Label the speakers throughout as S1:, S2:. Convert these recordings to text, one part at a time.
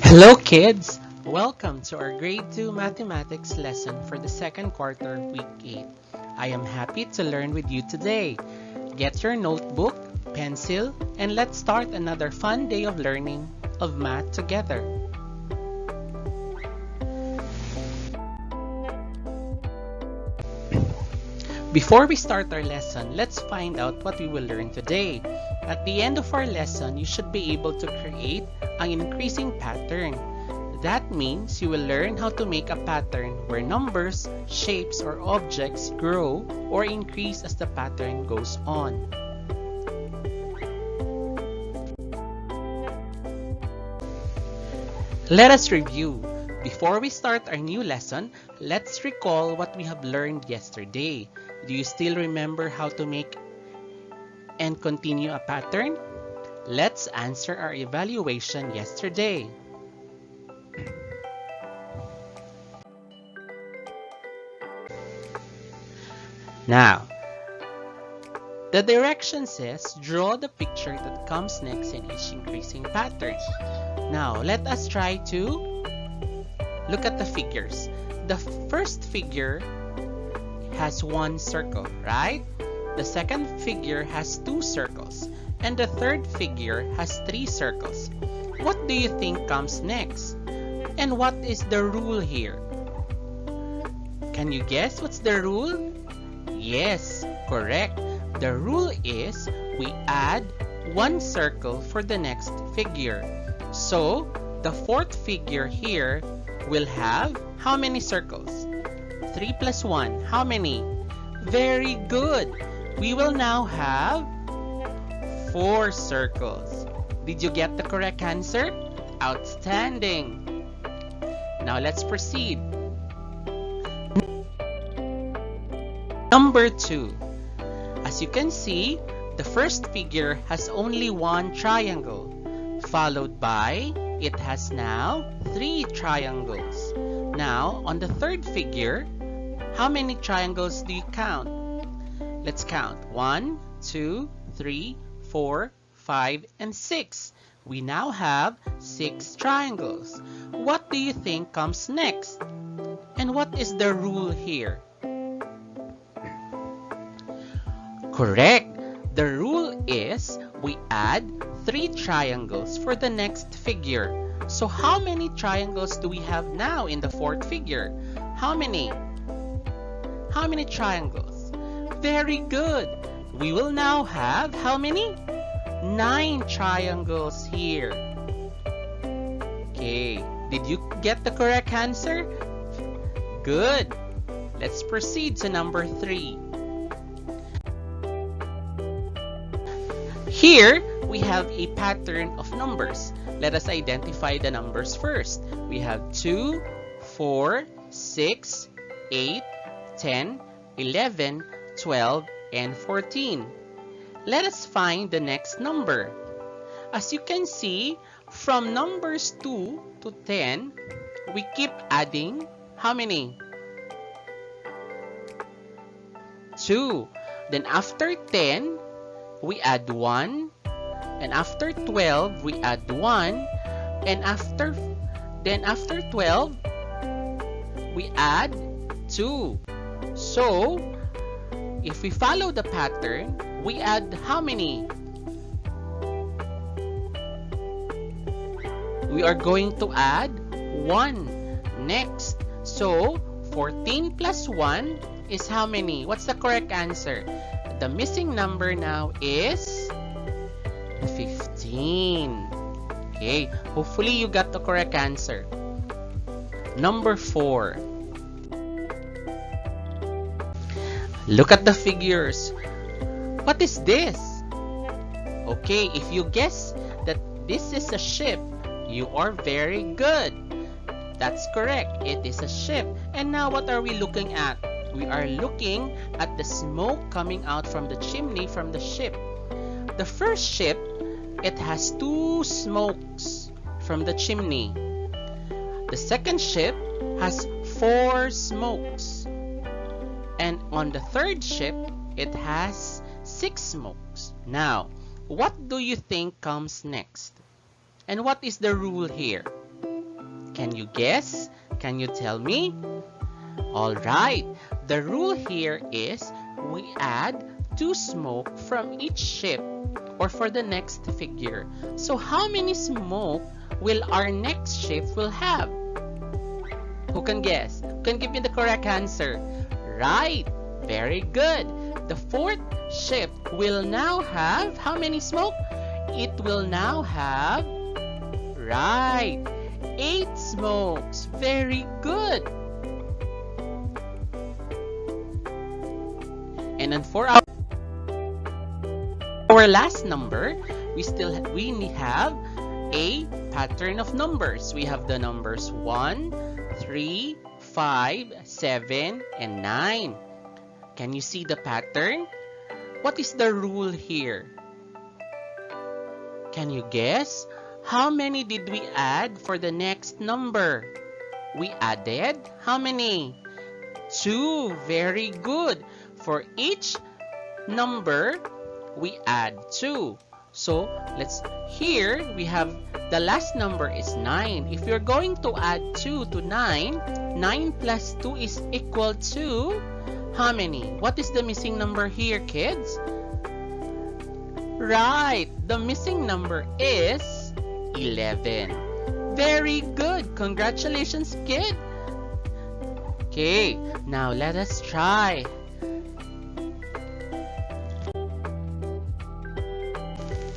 S1: Hello kids! Welcome to our grade 2 mathematics lesson for the second quarter, week 8. I am happy to learn with you today. Get your notebook, pencil, and let's start another fun day of learning of math together. Before we start our lesson, let's find out what we will learn today. At the end of our lesson, you should be able to create an increasing pattern. That means you will learn how to make a pattern where numbers, shapes, or objects grow or increase as the pattern goes on. Let us review. Before we start our new lesson, let's recall what we have learned yesterday. Do you still remember how to make and continue a pattern? Let's answer our evaluation yesterday. Now, the direction says draw the picture that comes next in each increasing pattern. Now, let us try to look at the figures. The first figure has one circle, right? The second figure has two circles. And the third figure has three circles. What do you think comes next? And what is the rule here? Can you guess what's the rule? Yes, correct. The rule is we add one circle for the next figure. So, the fourth figure here will have how many circles? 3 plus 1. How many? Very good. We will now have 4 circles. Did you get the correct answer? Outstanding. Now let's proceed. Number 2. As you can see, the first figure has only one triangle, followed by it has now 3 triangles. Now, on the third figure, how many triangles do you count? Let's count. 1, 2, 3, 4, 5, and 6. We now have 6 triangles. What do you think comes next? And what is the rule here? Correct. The rule is we add 3 triangles for the next figure. So how many triangles do we have now in the fourth figure? How many? How many triangles? Very good. We will now have how many? 9 triangles here. Okay. Did you get the correct answer? Good. Let's proceed to number 3. Here, we have a pattern of numbers. Let us identify the numbers first. We have 2, 4, 6, 8, 10, 11, 12, and 14. Let us find the next number. As you can see, from numbers 2 to 10, we keep adding how many? 2. Then after 10, we add 1. And after 12, we add 1. And after 12, we add 2. So, if we follow the pattern, we add how many? We are going to add 1 next. So, 14 plus 1 is how many? What's the correct answer? The missing number now is 15. Okay, hopefully you got the correct answer. Number 4. Look at the figures. What is this? Okay, if you guess that this is a ship, you are very good. That's correct. It is a ship. And now what are we looking at? We are looking at the smoke coming out from the chimney from the ship. The first ship, it has 2 smokes from the chimney. The second ship has 4 smokes. And on the third ship, it has 6 smokes. Now, what do you think comes next? And what is the rule here? Can you guess? Can you tell me? Alright, the rule here is we add 2 smoke from each ship or for the next figure. So how many smoke will our next ship will have? Who can guess? Who can give me the correct answer? Right, very good. The fourth ship will now have how many smoke? It will now have, right, 8 smokes. Very good. And then for our last number, we have a pattern of numbers. We have the numbers 1, 3, 5, 7, and 9. Can you see the pattern? What is the rule here? Can you guess? How many did we add for the next number? We added how many? 2. Very good. For each number, we add 2. So, here we have the last number is 9. If you're going to add 2 to 9, 9 plus 2 is equal to how many? What is the missing number here, kids? Right, the missing number is 11. Very good. Congratulations, kid. Okay, now let us try.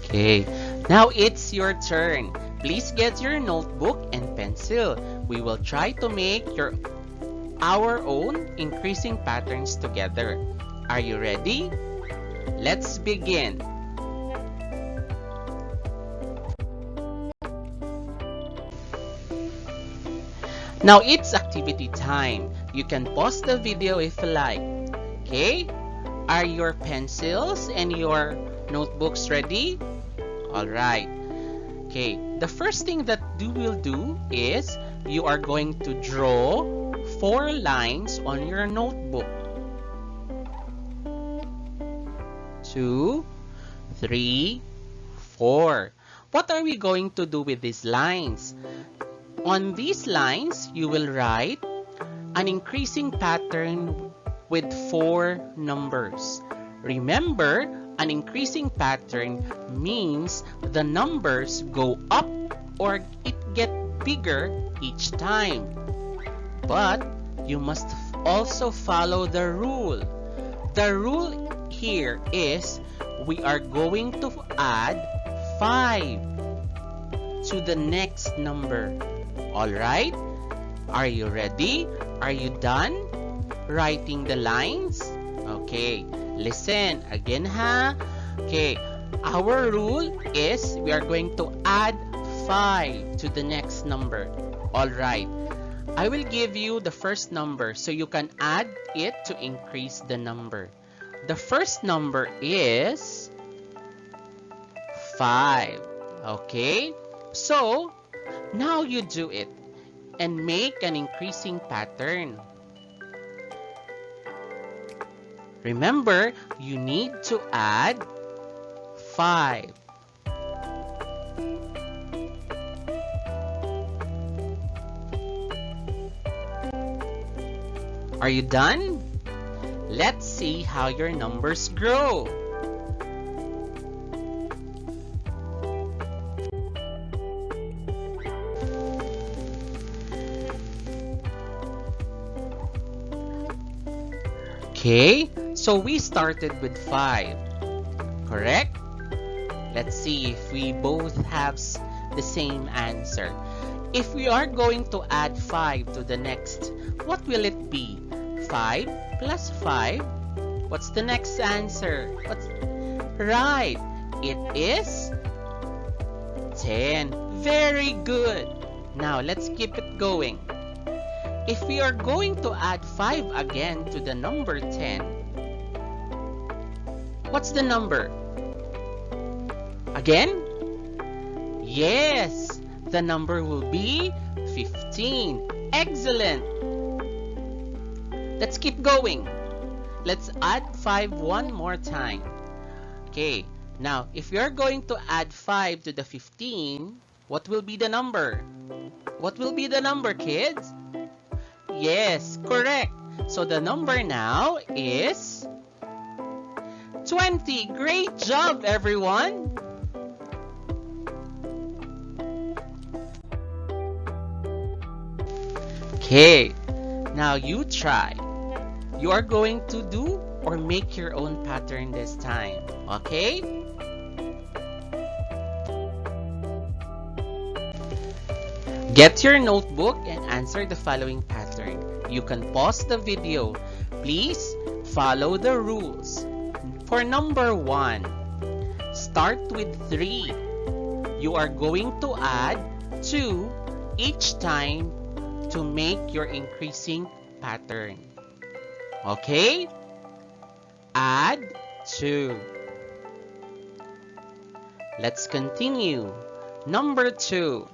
S1: Okay, now it's your turn. Please get your notebook and pencil. We will try to make our own increasing patterns together. Are you ready? Let's begin. Now it's activity time. You can pause the video if you like. Okay? Are your pencils and your notebooks ready? Alright. Okay, the first thing that you will do is you are going to draw 4 lines on your notebook. 2, 3, 4. What are we going to do with these lines? On these lines, you will write an increasing pattern with 4 numbers. Remember, an increasing pattern means the numbers go up or it get bigger each time. But you must also follow the rule. The rule here is we are going to add 5 to the next number. Alright? Are you ready? Are you done writing the lines? Okay, listen again, ha? Okay, our rule is we are going to add 5 to the next number. Alright, I will give you the first number so you can add it to increase the number. The first number is 5. Okay, so now you do it and make an increasing pattern. Remember, you need to add 5. Are you done? Let's see how your numbers grow. Okay, so we started with 5, correct? Let's see if we both have the same answer. If we are going to add 5 to the next, what will it be? 5 plus 5. What's the next answer? Right, it is 10. Very good. Now let's keep it going. If we are going to add 5 again to the number 10, what's the number? Again? Yes, the number will be 15. Excellent. Let's keep going. Let's add 5 one more time. Okay, now if you're going to add 5 to the 15, What will be the number? What will be the number, kids? Yes, correct. So the number now is 20. Great job, everyone. Okay, now you try. You are going to do or make your own pattern this time, okay? Get your notebook and answer the following pattern. You can pause the video. Please follow the rules. For number 1, start with 3. You are going to add 2 each time to make your increasing pattern. Okay? Add 2. Let's continue. Number 2.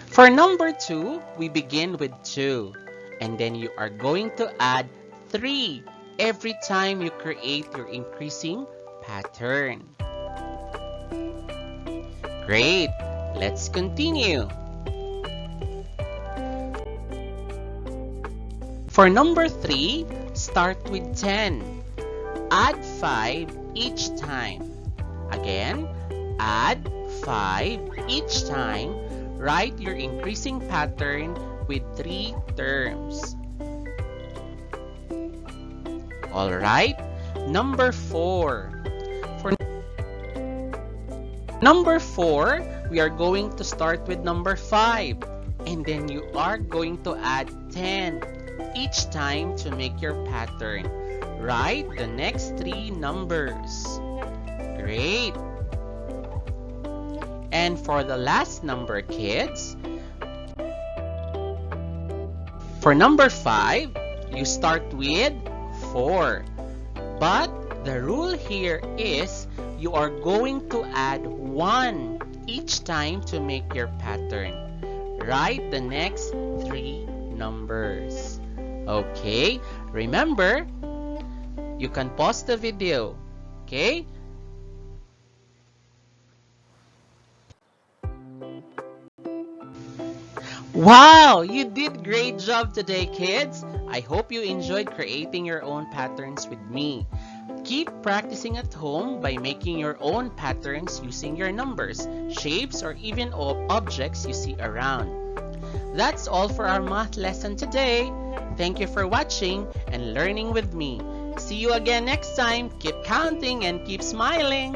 S1: For number 2, we begin with 2. And then you are going to add 3 every time you create your increasing pattern. Great! Let's continue. For number 3, start with 10. Add 5 each time. Again, add 5 each time. Write your increasing pattern with 3 terms. Alright, number 4. For number 4, we are going to start with number 5. And then you are going to add 10 each time to make your pattern. Write the next 3 numbers. Great! And for the last number, kids, for number 5, you start with 4. But the rule here is you are going to add 1 each time to make your pattern. Write the next 3 numbers. Okay, remember, you can pause the video. Okay? Wow, you did great job today, kids. I hope you enjoyed creating your own patterns with me. Keep practicing at home by making your own patterns using your numbers, shapes, or even objects you see around. That's all for our math lesson today. Thank you for watching and learning with me. See you again next time. Keep counting and keep smiling.